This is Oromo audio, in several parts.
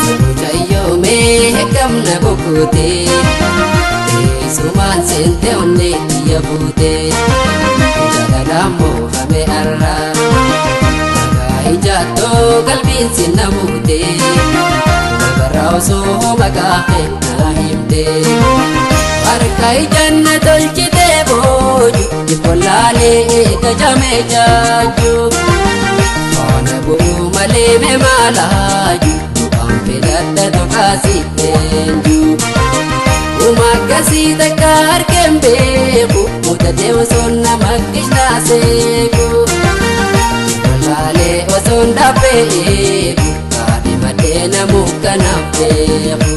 Samujayo me kamna bokute Suman sente onne ya bute Jadadamo hame arra Nagai jato kalbin sinamute Barao so magahe nahimte Arkai jannatul chite boju Ikolale kajame jaju Ona bu male me malaju Ampelata to kasi tenju Umagasi takar kembe Muda dewa sonna magishna seku Ikolale wasonda peku Kadi madena mukana peku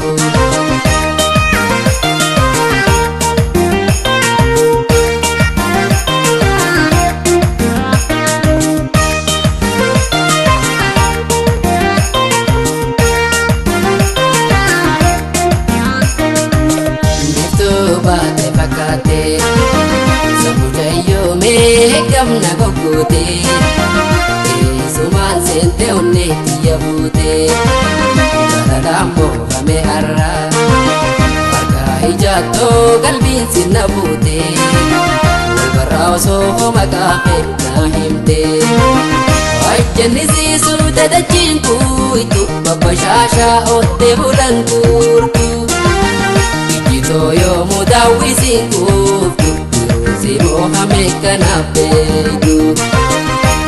Samujayo me kamna bokute Suman sente onne ya bute Jadadamo hame arra Arkai jato kalbin sinabute Barao so magahe nahimte Wajjanisi sudada chinku itu Babashasha otte bulan kurtu Toyo mudawisi kuftu Simo hame kanapedu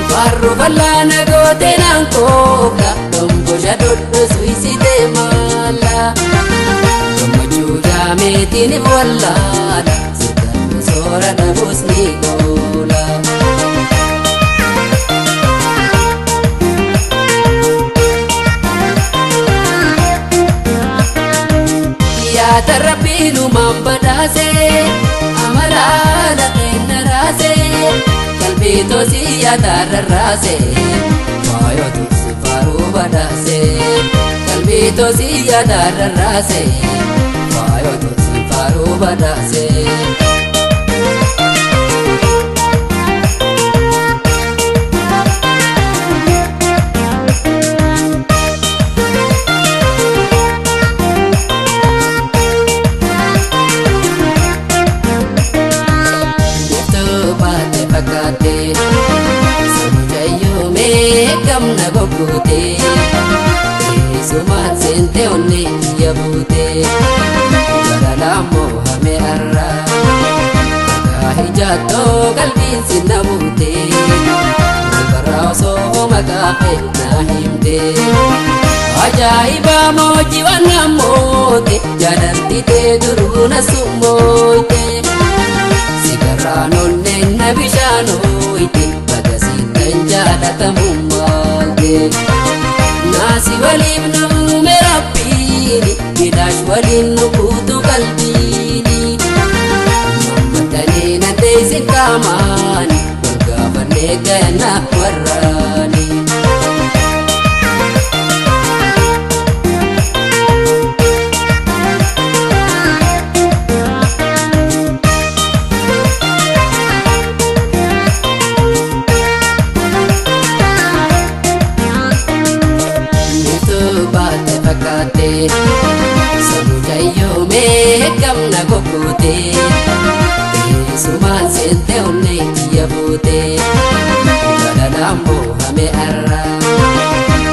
Barru balana gote nankoka Tombo jadoddo suisite mala Tombo chuja metini wallala Sukanu sora na husni gola Tarapinu mambadase amarala tenarase kalbito siya dararase mayo tusi faru badase kalbito siya dararase mayo tusi faru badase Samujayo me kamna bokute Suman sente onne ya bute Jadadamo hame arra Nagai jato kalbin sinabute Barao so magahe nahimte Ajaiba moji wanamote Jadantite duruna sumote Sigarranonne nabishanoite Bagasitan jadatamummalde Nasi walib numerapini Gidash walin nukutu kalbini Mammatane nandaisin kamani Magavane gana warrani Samujayo me kamna bokute Suman sente onne ya bute Jadadamo hame arra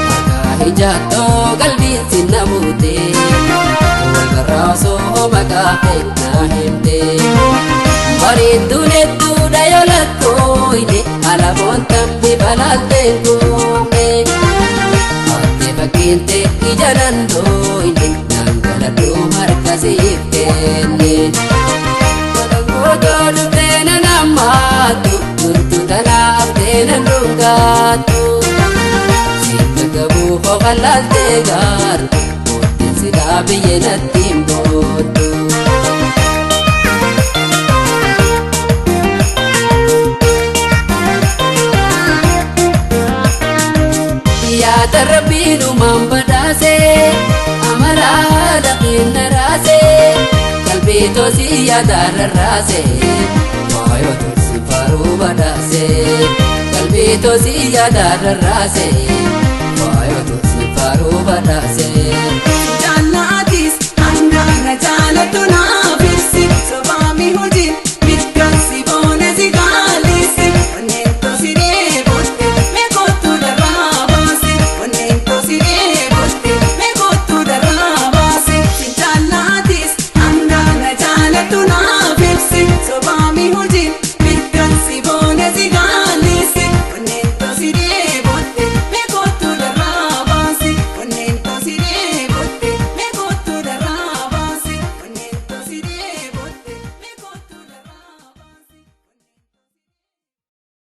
Magahe jato kalbin sinabute Barao so magahe nahimte Baridunettu dayolatkoine Alabon tambi balaltengome Bakinte ijarandoine Nangaladu markasif kenne Kodo luftena namatu Turtu tanaaftena nungatu Sita gabu hoqalalte gartu Motin sida biyyenattiin bootu Tarapinu mambadase amarada kinarase kalbito siya dararase mayo tusi faru badase kalbito siya dararase mayo tusi faru badhaase. Jaalatis hanga na jaalatu na